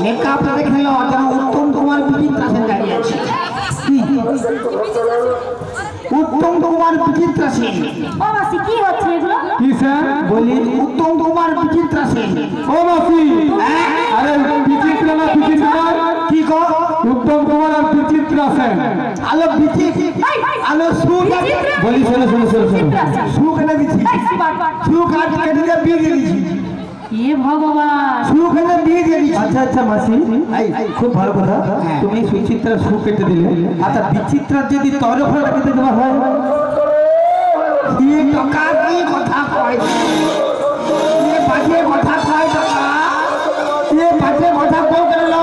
মেকআপটা দেখে নাও, যেন উত্তম কুমার বিচিত্রা সেন দাঁড়িয়ে আছে। উত্তম কুমার বিচিত্রা সেন। ও মাসি কি হচ্ছে এগুলো? কি স্যার? বলি উত্তম কুমার বিচিত্রা সেন। ও মাসি, আরে বিচিত্রা না বিচিত্রা? কি গো? উত্তম কুমার আর বিচিত্রা সেন। আলো বিচিত্রা, আলো সুখ। বলি শোনো শোনো শোনো শোনো, সুখ এনে দিচ্ছি, সুখ আজ কেটে দিয়ে বিয়ে দিয়ে দিচ্ছি। এ ভগবান, সুখ এনে বিয়ে দিয়ে দিচ্ছি। আচ্ছা আচ্ছা মাসি, খুব ভালো কথা, তুমি সুচিত্রার সুখ কেটে দিলে। আচ্ছা বিচিত্রার যদি তরফটা কেটে দেওয়া হয়? কি টাকা কি কথা কয়, এ বাজে কথা কয় টাকা, এ বাজে কথা কই করলো,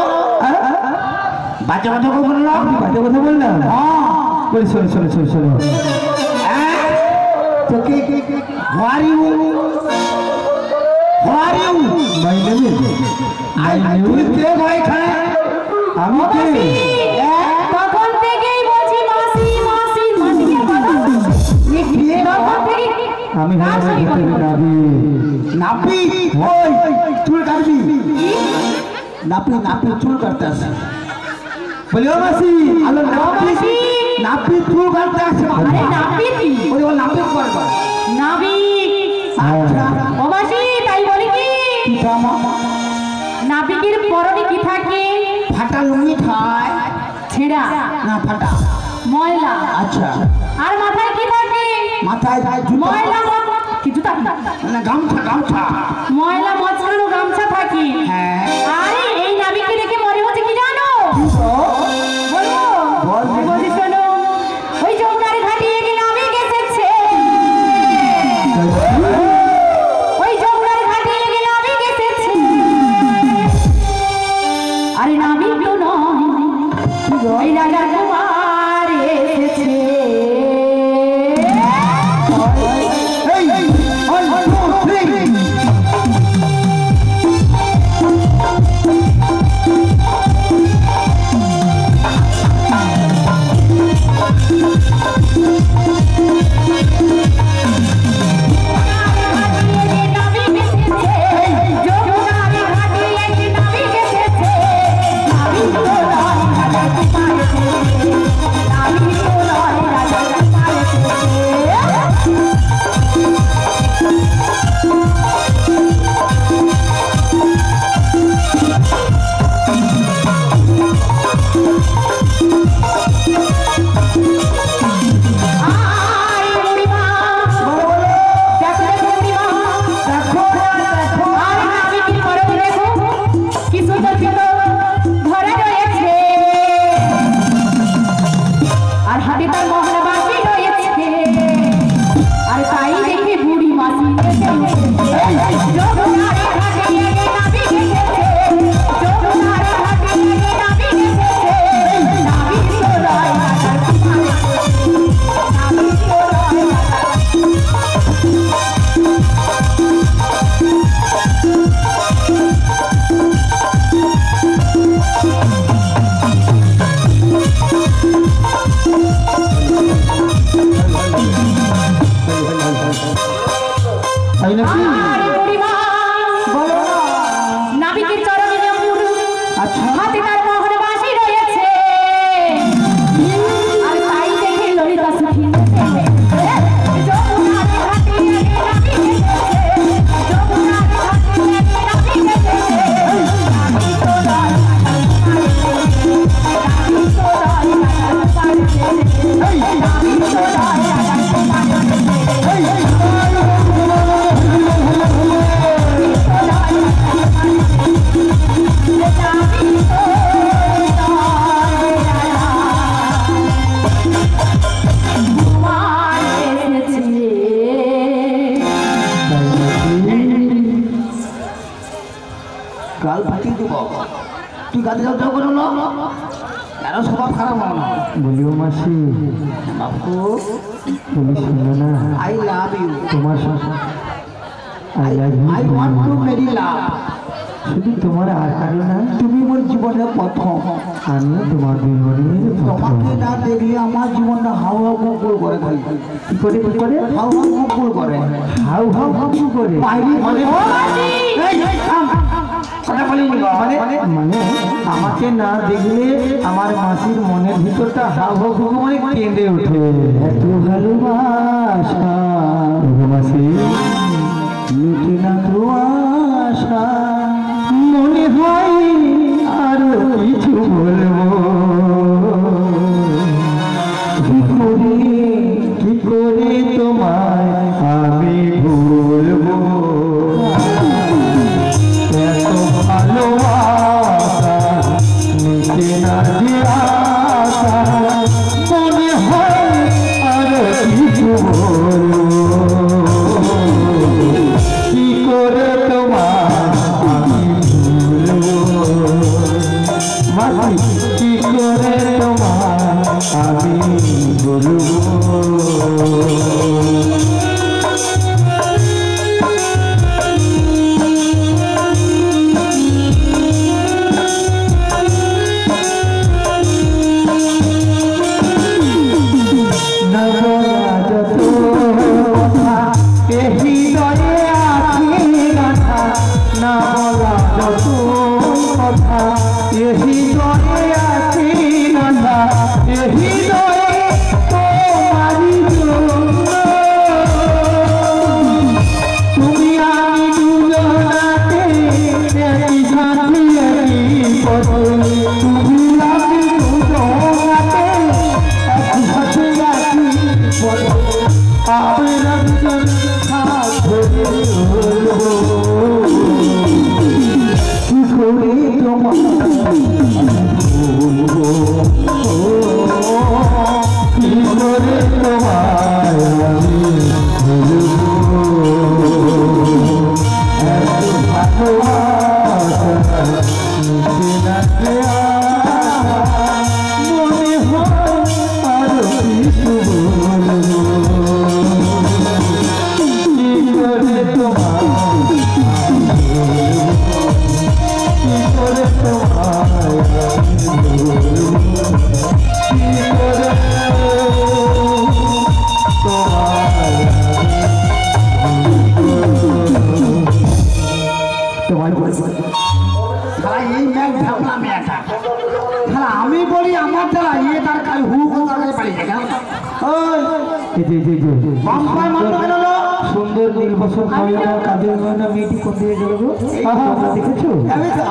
বাজে কথা কই করলো, বাজে কথা বললাম? বলি শোনো শোনো শোনো শোনো, তোকে how are you, how are you, my name তুই কে ভাই খায়? আমি কে? তখন থেকেই বলছি মাসি মাসি মাসি কে কথা এ কে তখন থেকে আমি নাবি। নাপি, ওই চুল কাটবি, নাপি নাপি চুল কাটতে আসে। বলি ও মাসি, আলো নাপি, নাপি চুল কাটতে আসে। আরে নাপিত ওই ও নাপি করবে। নাবিক। আচ্ছা ও মাসি তাই বলি কি জামা নাবিকের পরনে কি থাকে? ফাটা লুঙ্গি খায় ছেঁড়া না ফাটা। ময়লা। আচ্ছা আর মাথায় কি থাকে? মাথায় জুতো ময়লা কি জুতা? না গামছা, গামছা। ময়লা মছানো গামছা থাকে। হ্যাঁ আরে এই নাবিককে দেখে মনে হচ্ছে কি জানো? বলবো? বল। বলছি শোনো, ওই যমুনার ঘাটে এক নাবিক এসেছে। ওই যমুনার ঘাটে এক নাবিক এসেছে। আরে নাবিক তো নয়, ওই রাজা কুমার এসেছে। এই 1 2 3 গাল ফাটিয়ে দেব। তুই গাড়ি যাও যাও করো না, কেন স্বভাব খারাপ হবে না। বলিও মাসি, বাপু তুমি শুনো না, আই লাভ ইউ, তোমার আই ওয়ান্ট টু মেরি লাভ। শুধু তোমার আর কারো না, তুমি মোর জীবনের প্রথম। আমিও তোমার জীবনের তোমাকে না দেখলে আমার জীবনটা হাউ হাউ কুকুর করে থাকে। কি করে কি করে? হাউ হাউ কুকুর করে, হাউ হাউ হাউ করে বাইরে মানে কথা বলিনি গো। মানে মানে আমাকে না দেখলে আমার মাসির মনের ভিতরটা হাউ হাউ হাউ মানে কেঁদে ওঠে। এত ভালোবাসা মাসি মিটে না তো আশা, মনে হয় আর কিছু বলবো কি করে তোমায় আমি ভুলবো। এত ভালোবাসা মিটে না যে আশা, মনে হয় আর কিছু বলবো কি করে তোমায় আমি ভুলবো। মাসি কি করে তোমায় আমি বলবো। আমি বলি আমার দ্বারা ইয়ে তার কাল হু তার পারি কেন সুন্দর নির্বাচন মহিলা কাজের মহিলা মেয়েটি কোন দিকে গেল গো? দেখেছো?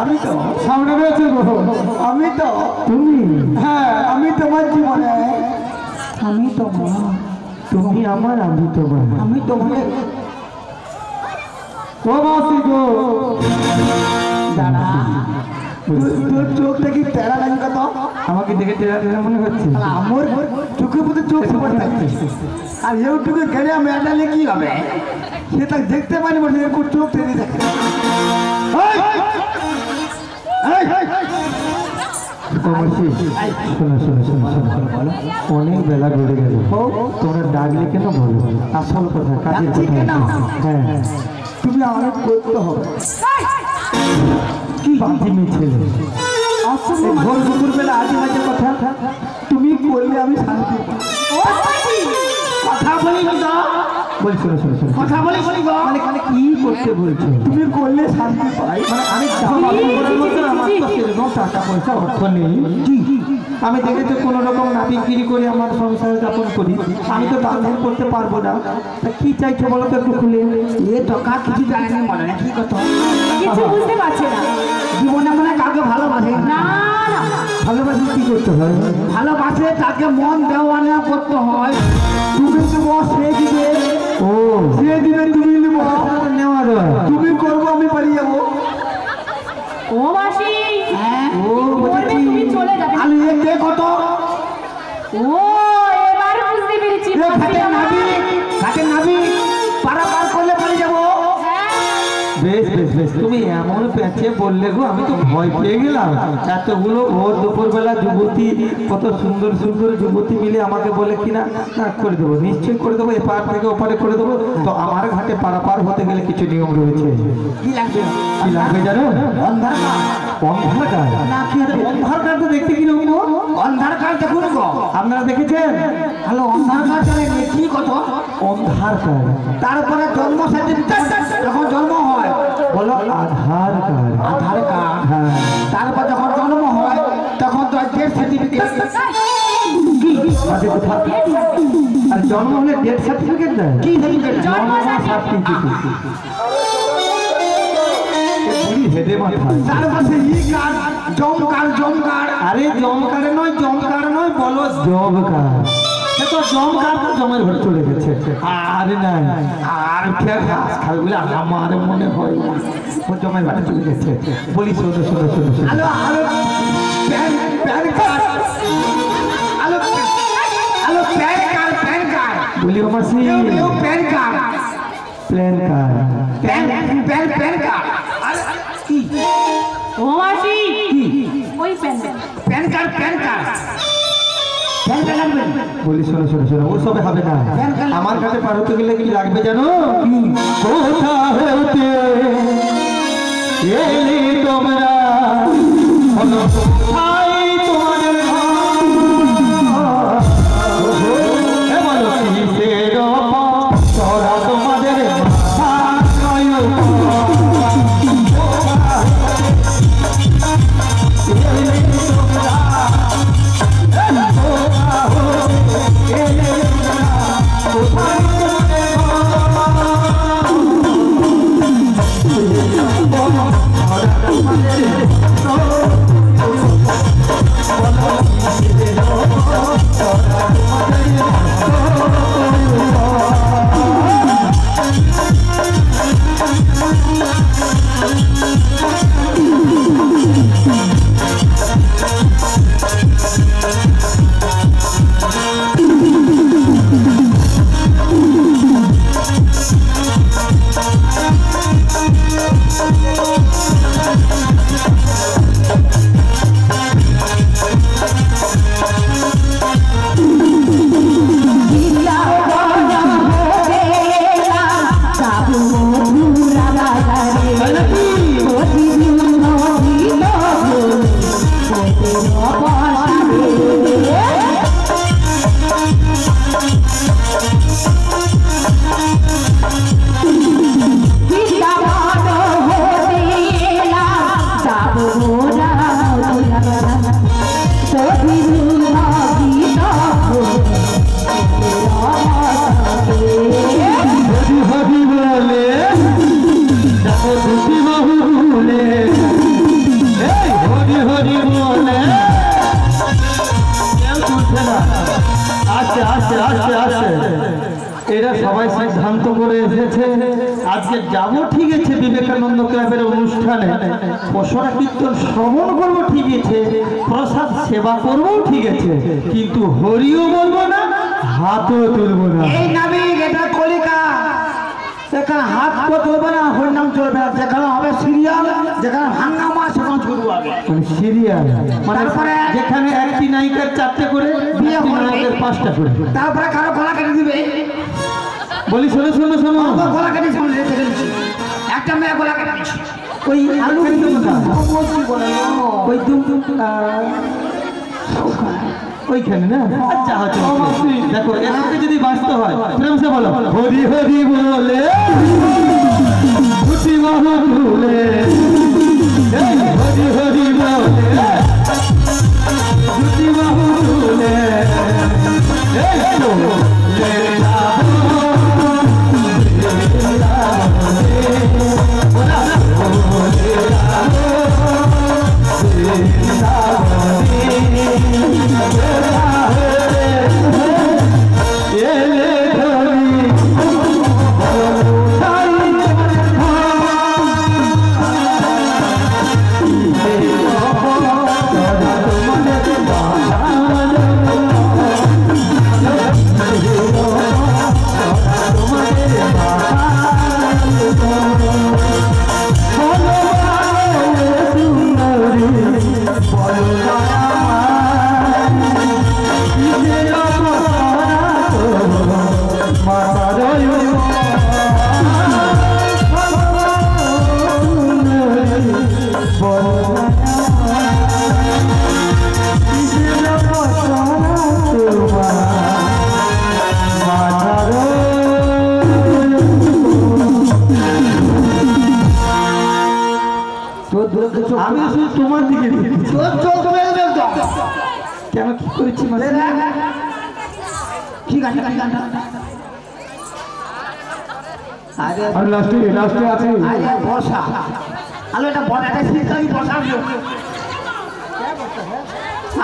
আমি তো সামনে রয়েছে গো। আমি তো তুমি? হ্যাঁ আমি তোমার জীবনে আমি তোমার, তুমি আমার, আমি তোমার। আমি তোমাকে ও মাসি গো দাঁড়া, তোর চোখটা কি তেরা লাগে কত? আমাকে দেখে টেরা টেরা মনে হচ্ছে। আমার চোখের মধ্যে চোখ সুপার থাকছে, আর ইউটিউবে ঘেরে মেয়েটালে কি হবে? সে তাকে দেখতে পারি বলে এরকম চোখ টেনে দেখে। অনেক বেলা গড়ে গেল, তোমরা ডাকলে কেন বলো? আসল কথা, কাজের কথা। হ্যাঁ তুমি অনেক করতে হবে। কি বাঁধিনি ছেলে, ভোর দুপুর বেলা আজে বাজে কথা তুমি করলে আমি শান্তি পাই। কথা বলি তো, বলি শোনো শোনো শোনো, কথা বলি বলি গো। মানে কি করতে বলছো? তুমি করলে শান্তি পাই। মানে আমি জামা কাপড়ের মতো আমার তো সেরকম টাকা পয়সা অর্থ নেই। আমি দেখেছি কোনো রকম নাপিকিরি করে আমার সংসার যাপন করি, আমি তো দান ধ্যান করতে পারবো না। তা কি চাইছো বলো তো একটু খুলে? এ টাকা কিছু জানে না, মনে না কি কথা কিছু বুঝতে পারছে না। জীবনে মনে কাউকে ভালোবাসে না না, ভালোবাসি কি করতে হয়? ভালোবাসে তাকে মন দেওয়া নেওয়া করতে হয়। তুমি দেবো সে দিবে, ও সে দিবে তুমি নেবো, নেওয়া দেওয়া। তুমি করবো আমি পারি যাবো। ও মাসি, হ্যাঁ ও বলবে তুমি চলে যাবে। আমি কে কত ও এবার বুঝতে পেরেছি। ঘাটে নাবি, ঘাটে নাবি পারা পার করলে পারি যাবো। বেশ বেশ বেশ, তুমি এমন প্যাঁচে বললে গো, আমি তো ভয় পেয়ে গেলাম। এতগুলো ভোর দুপুরবেলা যুবতী, কত সুন্দর সুন্দর যুবতী মিলে আমাকে বলে কিনা করে দেবো, নিশ্চয়ই করে দেবো, এপার থেকে ওপারে করে দেবো। তো আমার ঘাটে পারাপার হতে গেলে কিছু নিয়ম রয়েছে। কি লাগবে? কি লাগবে জানো? অন্ধার কার্ড। অন্ধার কার্ড? না কি হবে? অন্ধার কার্ড তো দেখতে কিরকম গো? অন্ধার কার্ড দেখুন গো। আপনারা দেখেছেন? হ্যালো অন্ধার কার্ড জানেন কি কত? অন্ধার কার্ড তারপরে জন্ম সার্টিফিকেট, যখন জন্ম হয় বলো আধার কার্ড। আধার কার্ড। হ্যাঁ। তারপর যখন জন্ম হয় তখন তো ডেথ সার্টিফিকেট। আর জন্ম হলে ডেথ সার্টিফিকেট দেয়? কি সার্টিফিকেট? জন্ম সার্টিফিকেট। হেদে মাথায়। তারপর সে ই কার্ড, জম কার্ড, জম কার্ড। আরে জম কার্ডে নয়, জম কার্ড নয়, বলো জব কার্ড। সে তো জম কার্ড তো জমের ঘরে চলে গেছে। আরে না, আর ফের ঘাস খাবে বলে আমার মনে হয় ও জমের ঘরে চলে গেছে। বলি শোনো শোনো শোনো শোনো। Hello hello, pan card. Hello hello, pan card, pan card. বলি ও মাসি, pan card, plan card. Pan card. আরে কি ও মাসি ওই pan pan card, pan card, pan card লাগবে। বলি শোনো শোনো শোনো, ও সবে হবে না। আমার কাছে পার হতে গেলে কি লাগবে জানো? কোথা হতে এলি তোমরা, কোথায় তোমাদের বলো কিসের তোরা তোমাদের এরা সবাই সিদ্ধান্ত করে এসেছে আজকে যাব ঠিক আছে বিবেকানন্দ ক্লাবের অনুষ্ঠানে, পশরা কীর্তন শ্রবণ করবো ঠিক আছে, প্রসাদ সেবা করবো ঠিক আছে, কিন্তু হরিও বলবো না, হাতও তুলবো না। এই নাবিক, এটা কলিকা। সেখানে হাত তো চলবে না, হরিনাম চলবে না। যেখানে হবে সিরিয়াল, যেখানে হাঙ্গামা, সেখানে শুরু হবে। মানে সিরিয়াল, মানে তারপরে যেখানে একটি নায়িকার 4টে করে, বিয়ে একটি হবে। নায়কের 5টা করে। তারপরে কারো গলা কেটে দিবে। বলি শোনো শোনো শোনো, গলা কেটে শুনে রেখে দিচ্ছি। একটা মেয়ে গলা কেটে দিচ্ছি। ওই আলু ওই ওইখানে না। আচ্ছা আচ্ছা, দেখো এখানে যদি বাঁচতে হয় প্রেম সে বলো হরি হরি বলে খুশি বাহু বলে হরি হরি বলে খুশি বাহু বলে তোমার দিকে দেখছি। তোর চোখ বেরোবে তো। কেন কি করেছি মাসি? কি গানটা কি গানটা? আরে আর লাস্টে আছে আরে বর্ষা। আলো এটা বর্ষাটা শীতকালীন বর্ষা।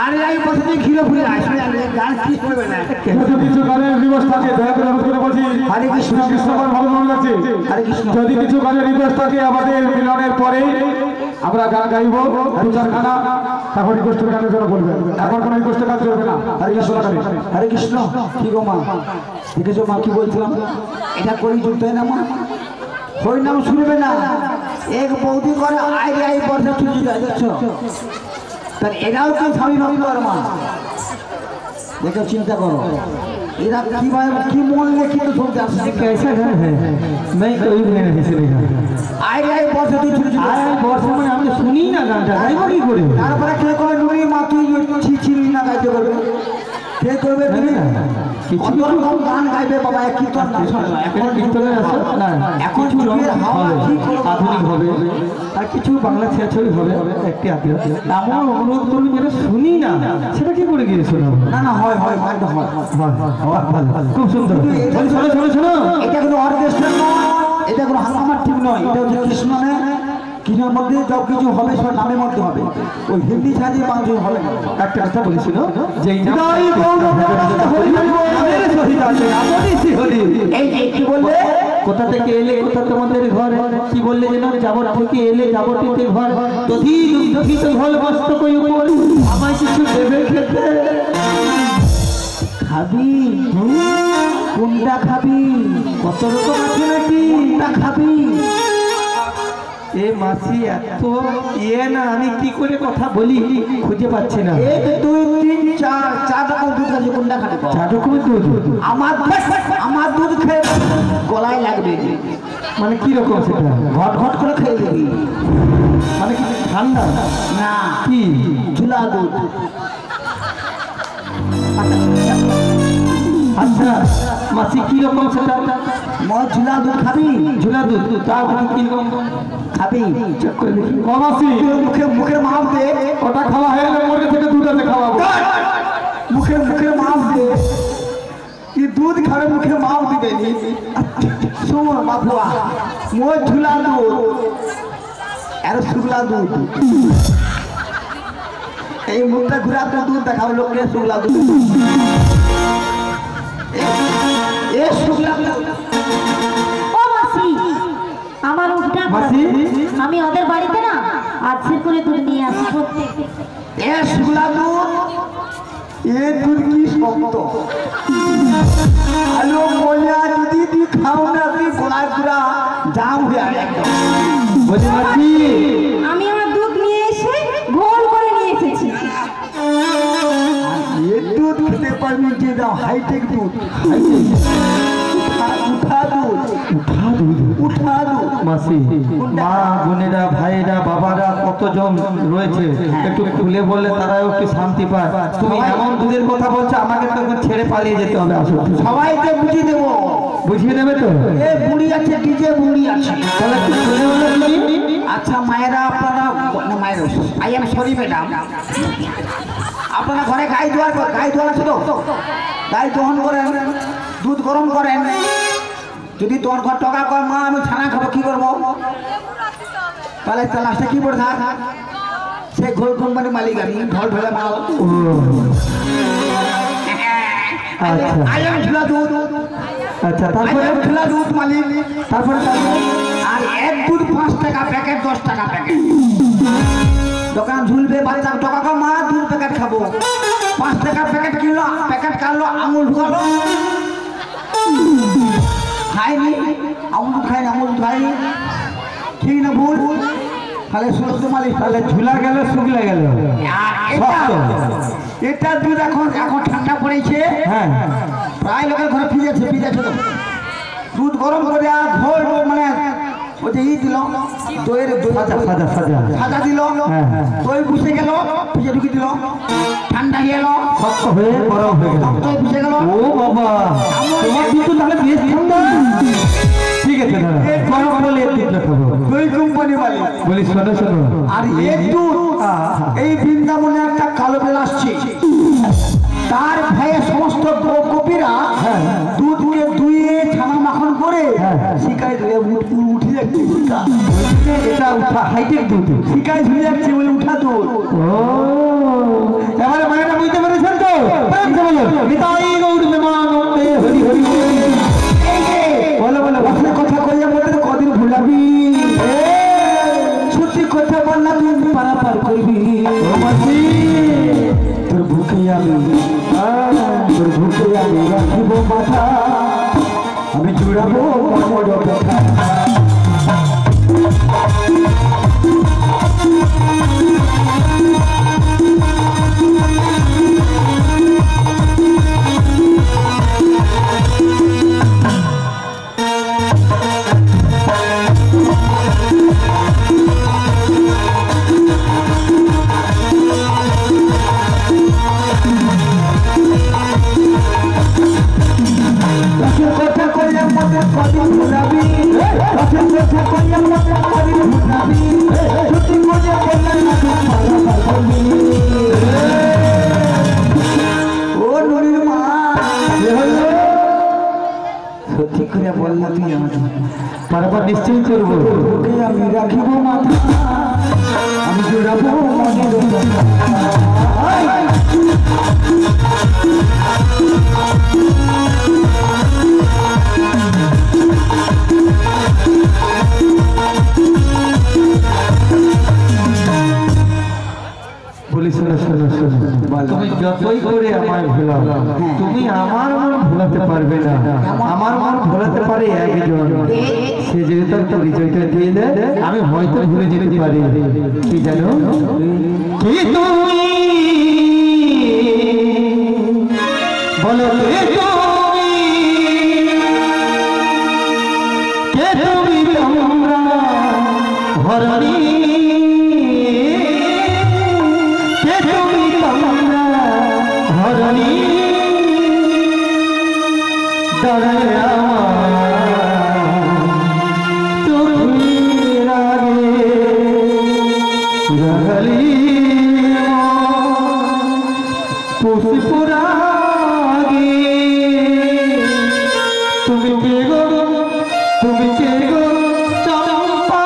আরে এই বছর দিয়ে ঘিরে ঘুরে আসবে আর গান কি করবে না। যদি কিছু গানের রিভার্স থাকে দয়া করে অনুরোধ করে বলছি হরে কৃষ্ণ কৃষ্ণ আমার ভালো ভালো লাগছে। হরে কৃষ্ণ। যদি কিছু গানের রিকোয়েস্ট থাকে আমাদের মিলনের পরে আমরা গান গাইব দু চারখানা, তারপর রিকোয়েস্টের গানের জন্য বলবেন। এখন কোনো রিকোয়েস্টের কাজ চলবে না। হরে কৃষ্ণ হরে কৃষ্ণ। কি গো মা, দেখেছো মা কি বলছিলাম? এটা করি চলতে না মা, হরিনাম শুনবে না। এক বৌদি করে আই আই বর্ষা চুরি যায় দেখছো, তাহলে এরাও তো স্বামী ভাবলো আর মা। দেখো চিন্তা করো এরা কিভাবে কি মন রেখে তো শুনতে আসছে। कैसा गाना है? मैं कोई भी नहीं सुनेगा। আই আই বর্ষা তুই চুরি আর বর্ষা মানে আমি শুনি না গানটা, গাইব কি করে? তারপরে কে করে নুনি মা তুই ছিলি না গাইতে পারবে, কে করবে তুমি না? কত রকম গান গাইবে বাবা, এক কীর্তন না এখন কীর্তনের আছে না, এখন কিছু রং যুগের হাওয়া হবে, কি করবে? আধুনিক হবে, আর কিছু বাংলা ছেঁচড়ি হবে একটি আধটি। এমন অনুরোধ করবি যেটা শুনি না, সেটা কি করে গিয়ে শোনাবো? না না হয় হয় একদম হয়। ভালো, খুব সুন্দর। শোনো শোনো শোনো, এটা কোনো অর্কেস্ট্রা নয়, এটা কোনো হাঙ্গামার টিম নয়, এটা হচ্ছে কৃষ্ণনে কিনার মধ্যে সব কিছু হবে, সব নামের মধ্যে হবে। ওই হিন্দি সাজিয়ে মানুষ হবে না। একটা কথা বলেছিল যে এই কি বললে? কোথা থেকে এলে কোথা তোমাদের ঘর, কি বললে যেন যাবর থেকে এলে যাবতীতে ঘর, তথি দুগ্ধকিত ঘর বস্ত কই উপর, আমায় কিছু দেবে খেতে। খাবি কোনটা খাবি? কত রকম আছে নাকি? কোনটা খাবি? এ মাসি এত না, আমি কি করে কথা বলি খুঁজে পাচ্ছি না। 1 2 3 4 চার রকম দুধ আছে, কোনটা খাবি? চার রকমের দুধ? আমার দুধ খেয়ে গলায় লাগবে, মানে কি রকম সেটা? ঘট ঘট করে খেয়ে দিবি। মানে কি ঠান্ডা না কি? ঝুলা দুধ। আচ্ছা মাসি কি রকম সেটা? মদ ঝুলা দুধ খাবি? ঝুলা দুধ তার কি রকম খাবি? চেক করে দেখি। ও মাসি মুখের মাপ দে, ওটা খাওয়া হয়ে গেলে মুরগি থেকে দুধ আছে খাওয়াবো। মুখের মাপ দে। কি দুধ খাবে মুখে মাপ দিবে নি? শোন বাবুয়া, মদ ঝুলা দুধ আর শুকলা দুধ। এই মুখটা ঘুরাতে দুধ দেখাও লোককে, শুকলা দুধ। এ শুকলা দুধ। ও মাসি, আমার উঠটা মাসি? আমি ওদের বাড়িতে না আজকে করে দুধ নিয়ে আসি প্রত্যেক। এ শুকলা দুধ, এ দুধ কি শক্ত। আলো মজা যদি তুই খাও না, তুই গোলায় পুরা জাম হয়ে আয় একদম। বলি মাসি আমি আমার দুধ নিয়ে এসে গোল করে নিয়ে এসেছি। এ দুধ খেতে পারবি যে দাও হাইটেক দুধ, উঠা দুধ, উঠা দুধ। মাসি মা বোনেরা ভাইরা বাবারা কতজন রয়েছে, একটু খুলে বললে তারাও একটু শান্তি পায়। তুমি এমন দুধের কথা বলছো, আমাকে তো এখন ছেড়ে পালিয়ে যেতে হবে। আসো সবাইকে বুঝিয়ে দেবো। বুঝিয়ে দেবে তো? এ বুড়ি আছে, ডিজে বুড়ি আছে। তাহলে একটু খুলে বললে তুমি। আচ্ছা মায়েরা, আপনারা না মায়েরা, আই এম সরি ম্যাডাম, আপনারা ঘরে গাই দোয়ার আছে তো? গাই দহন করেন, দুধ গরম করেন। যদি তোর ঘর টকা কয় মা আমি ছানা খাবো, কি করবো? তাহলে লাস্টে কি পড়ে থাক? সে ঘোল কোম্পানির মালিক আমি, ঢল ঢলে মাল। আচ্ছা আই এম ঝুলা দুধ, আচ্ছা আই তারপরে এম ঝুলা দুধ মালিক। তারপরে আর এক দুধ 5 টাকা প্যাকেট, 10 টাকা প্যাকেট। দোকান ঝুলবে, বাচ্চা টাকা কয় মা দুধ প্যাকেট খাবো, 5 টাকা প্যাকেট কিনলো, প্যাকেট কাটলো, আঙুল ঢুকালো, খায়নি আঙুল খায়নি, আঙুল খায়নি, ঠিক না ভুল? তাহলে সুস্থ মালিক, তাহলে ঝুলা গেল শুকলা গেল। আর এটা দুধ এখন ঠান্ডা পড়েছে, হ্যাঁ প্রায় লোকের ঘরে ভিজেছে তো। দুধ গরম করে আর ঘোল মানে ওই যে দিল দইয়ের সাজা দিল, হ্যাঁ, হ্যাঁ। দই বুঝে গেল, ভিজে ঢুকে দিল, ঠান্ডা হয়ে গেল, শক্ত হয়ে বরফ হয়ে গেল। দই বুঝে গেল। ও বাবা, তোমার দুধ তো তাহলে বেশ ঠান্ডা। ঠিক আছে দাদা গরম হলে এর দুধটা খাবো ওই কোম্পানি মালিক বলি শোনো শোনো আর এর দুধ এই বৃন্দাবনে একটা কালো বেল আসছে তার ভয়ে সমস্ত গোপীরা দুধকে দুইয়ে ছানা মাখন করে শিকায় ধরে উঠে যাচ্ছে এটা উঠা হাইটেক দুধ শিকায় ধরে যাচ্ছে বলে উঠা দুধ ও এবারে মায়েরা বুঝতে পেরেছেন তো প্রেম বলো নিতাই গৌর প্রেমানন্দে হরি হরি বলো বলো আপনার কথা কইয়া বলতে কদিন ভুলাবি সত্যি কথা বললাম তুই পারাপার করবি তোর বুকে আমি রাখিব মাথা আমি জুড়াবো মনের কথা সত্যি করে বললা তুই আমাকে তারপর নিশ্চয়ই করবো ওকে আমি রাখিব মাথা আমি জোড়াবো মনের বলি শোনো শোনো শোনো তুমি যতই করে আমায় ভোলাও তুমি আমার মন ভোলাতে পারবে না আমার মন ভোলাতে পারে একজন সে যদি তার পরিচয়টা দিয়ে দেয় আমি হয়তো ভুলে যেতে পারি কি জানো কি তুমি বলো কে তুমি তোমরা হরণী হরণী দড়ায় তুমি রাগে রগলি পুষ্পুরাগে তুমি কে গো তুমি কে গো চম্পা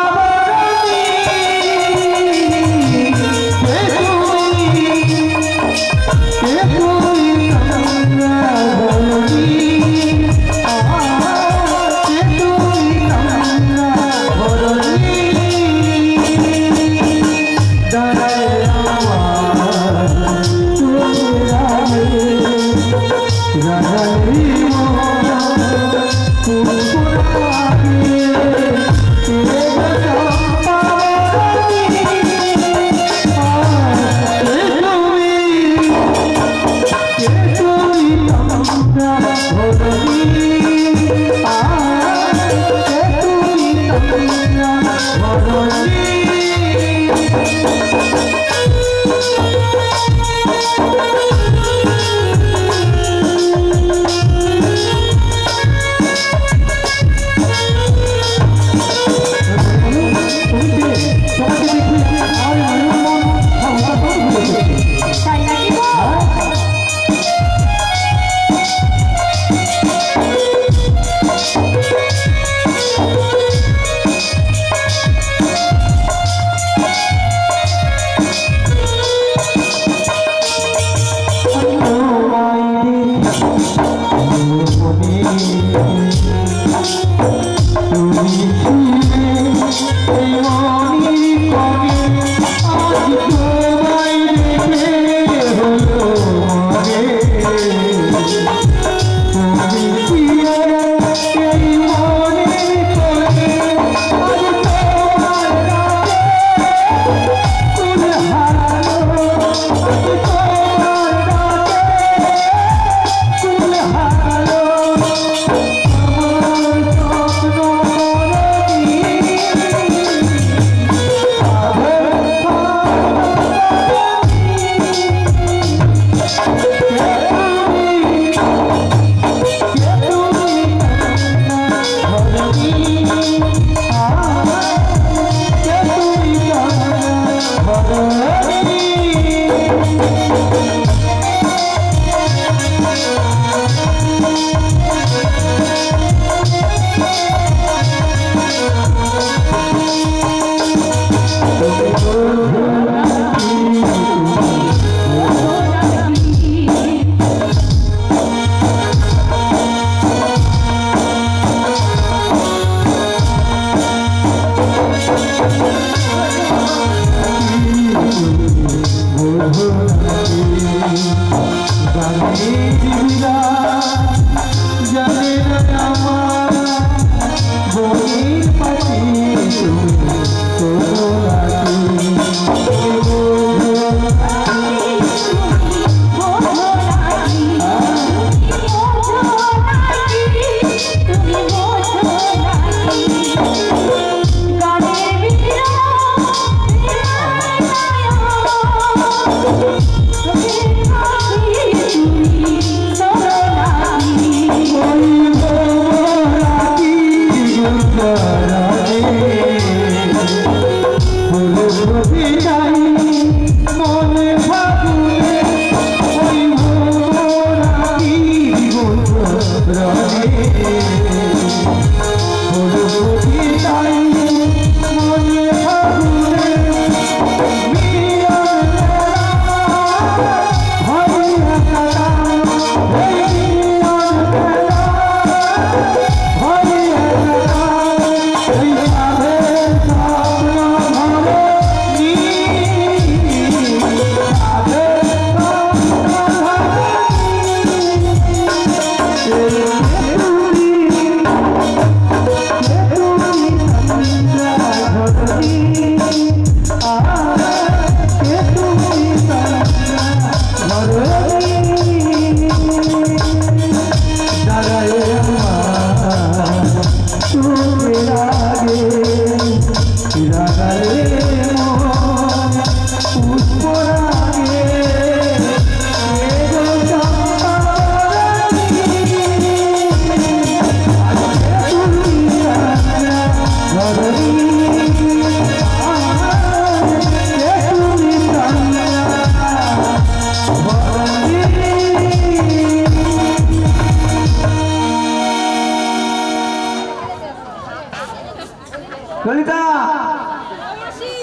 ললিতা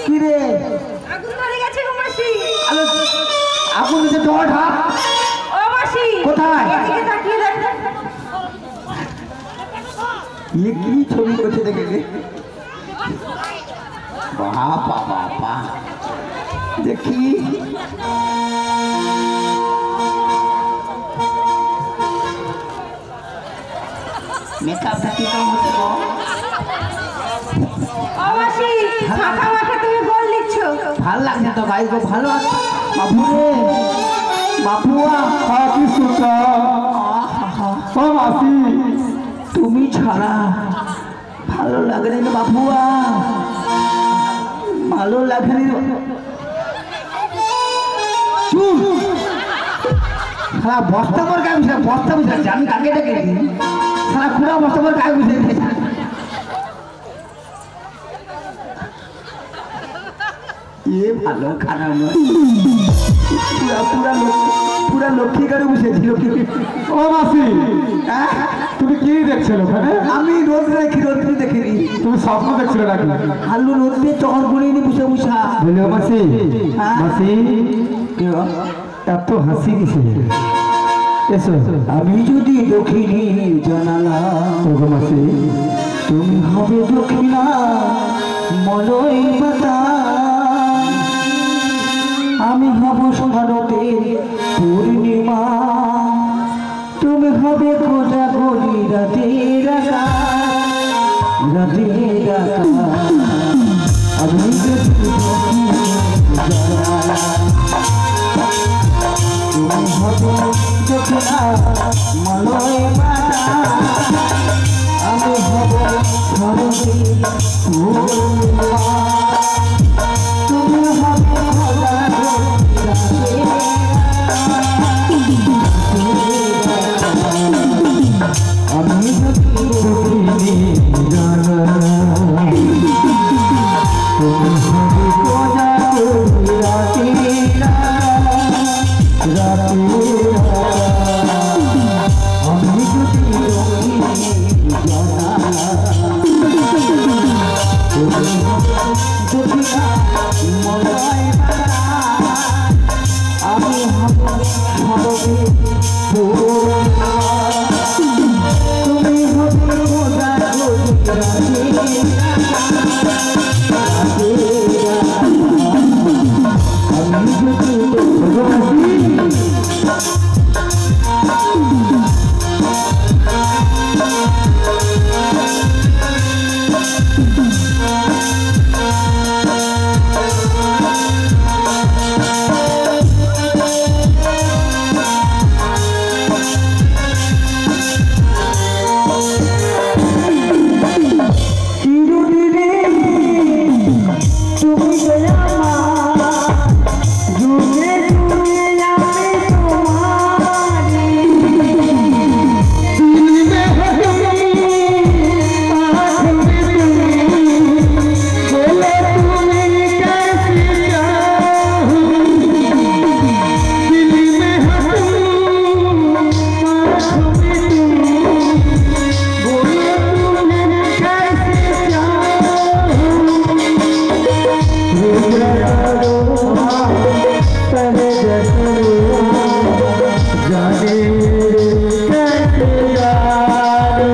কি রে আগুন ধরে গেছে গো মাসি। আগুন যে জল ঢা ও মাসি কোথায়? এদিকে তাকিয়ে দেখো। ये কি ছবি করছে দেখে রে বাবা বাবা দেখি মেকআপটা কি কাম হচ্ছে গো? ও মাসি ফাঁকা মাঠে তুমি গোল দিচ্ছ। ভাল লাগছে তো ভাই গো, ভালো আছে বাবু রে বাপুয়া কি সুতা ও মাসি তুমি ছাড়া ভালো লাগে না বাপুয়া, ভালো লাগে না। সারা বস্তা পর গায়ে বুঝে বস্তা বুঝে আমি কাকে ডেকে সারা খুঁড়া বস্তা পর গায়ে বুঝে এ ভালো খারাপ নয়, পুরা লক্ষ্মী গাড়ি বসেছিল। ও মাসি হ্যাঁ তুমি কি দেখছিল ওখানে? আমি রোদ দেখি রোদ্রে দেখিনি, তুমি স্বপ্ন দেখছিল নাকি? আলু রোদ্রে চকর করে নি বুঝে বুঝা বলি ও মাসি হ্যাঁ? মাসি এত হাসি কিসে? এসো আমি যদি দক্ষিণী জানালা ওগো মাসি তুমি হবে দক্ষিণা মলয় পাতা, আমি হব শরতের পূর্ণিমা, তুমি হবে খোঁজা গলি রাতের আকাশ, রাতের আকাশ। আমি যদি দক্ষিণী জানালা তুমি হবে দক্ষিণা মলয় পাতা, আমি হব শরতের পূর্ণিমা, তুমি হবে খোঁজা গলি আমি যদি দক্ষিণী জানালা তুমি হবে খোঁজা গলি রাতের আকাশ, আমি যদি দক্ষিণী জানালা দক্ষিণা মলয় পাতা, আমি হব শরতের পূর্ণিমা, তুমি হবে খোঁজা গলি রাতের আকাশ, রাতের আকাশ। पहले जैसे जाने कैसे यारो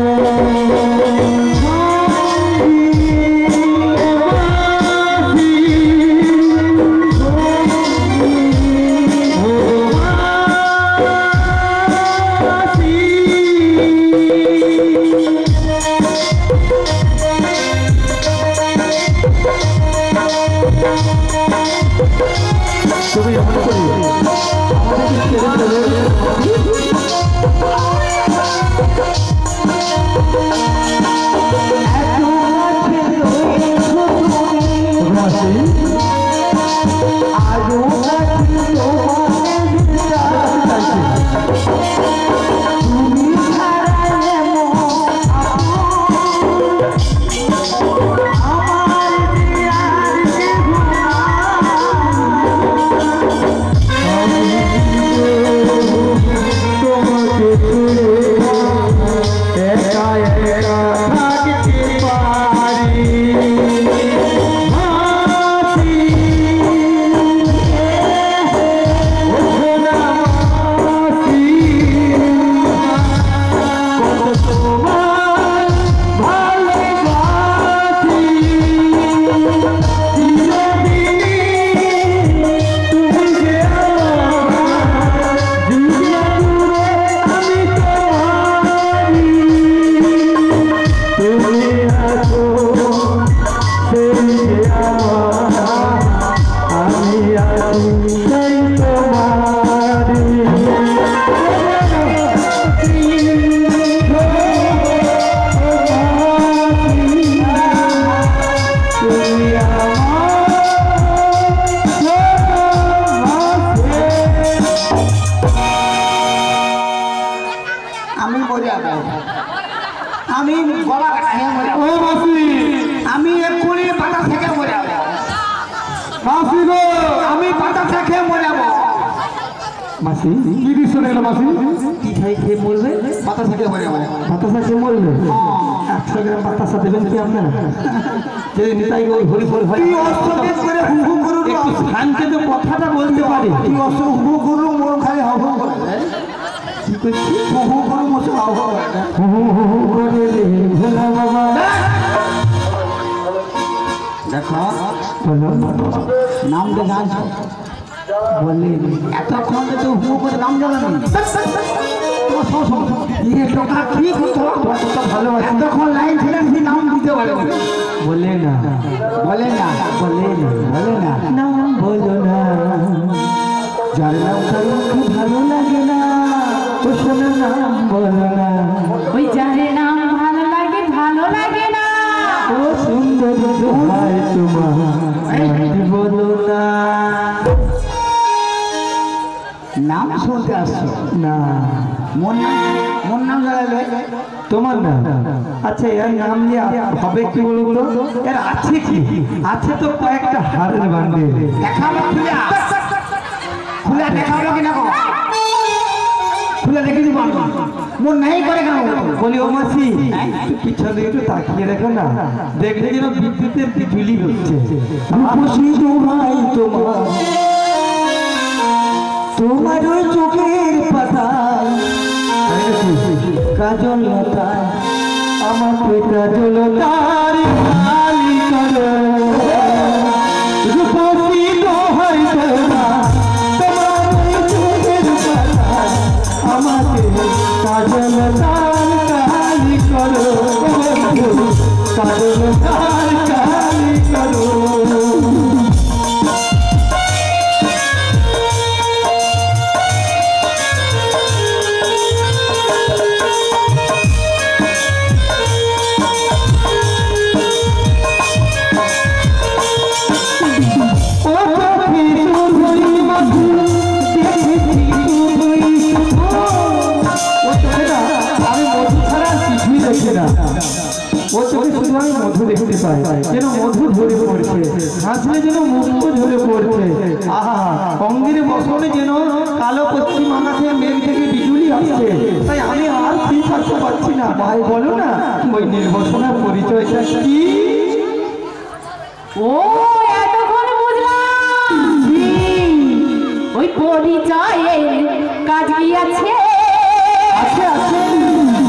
তুমি এমন করি মাসি কি দিছ রে মাসি কি খাই খেয়ে মরবে বাতাসা খেয়ে মরে যাবে বাতাসা খেয়ে মরবে 100 গ্রাম বাতাসা দেবেন কি আপনারা যে নিতাই গো হরি হরি হয় কি অস্ত্র করে হুহু করু একটু শান্তি তো কথাটা বলতে পারে কি অস্ত্র হুহু করু মোর খালি হাও হাও করে কি কইছি হুহু করু মোর হাও হাও হুহু হুহু করে রে ভোলা বাবা দেখো বলো নাম দে গান বললে এতক্ষণ তো হু করে নাম জানেন তোমার সমস্যা এই টাকা কি করতে কতটা ভালো আছে এতক্ষণ লাইন ছিল কি নাম দিতে পারে বলে না বলে না বলে না বলে না নাম বলো না যার নাম তার খুব ভালো লাগে না ও শোনা নাম বলো না ওই যারে নাম ভালো লাগে না ও সুন্দর দোহাই তোমার বলো না নাম শুনতে আসছো না মন নাম জানালে তোমার না আচ্ছা এর নাম নিয়ে হবে কি বলো এর আছে কি আছে তো কয়েকটা হারের বান্ডে দেখাবো খুলে দেখাবো কি না খুলে দেখে দিব মন নাই করে কেন বলি ও মাসি পিছনে একটু তাকিয়ে দেখো না দেখলে যেন বিদ্যুতের বিজুলি হচ্ছে খুশি ভাই তোমার তোমার ওই চোখের পাতা কাজল লতা আমাকে কাজল তার খালি করো রূপসী দোহাই তোরা তোমার ওই চোখের পাতা আমাকে কাজল তার খালি করো কাজল তার খালি করো ও চোখে শুধু আমি মধু দেখতে পাই যেন মধু ঝরে পড়ছে হাসলে যেন মুক্ত ঝরে পড়ছে আহা অঙ্গের বসনে যেন কালো পশ্চিম আকাশে মেঘ থেকে বিজুলি আসছে তাই আমি আর কি থাকতে পারছি না ভাই বলো না ওই নির্বাসনের পরিচয়টা কি ও এতক্ষণ বুঝলাম পরিচয়ে কাজ কি আছে? আছে আছে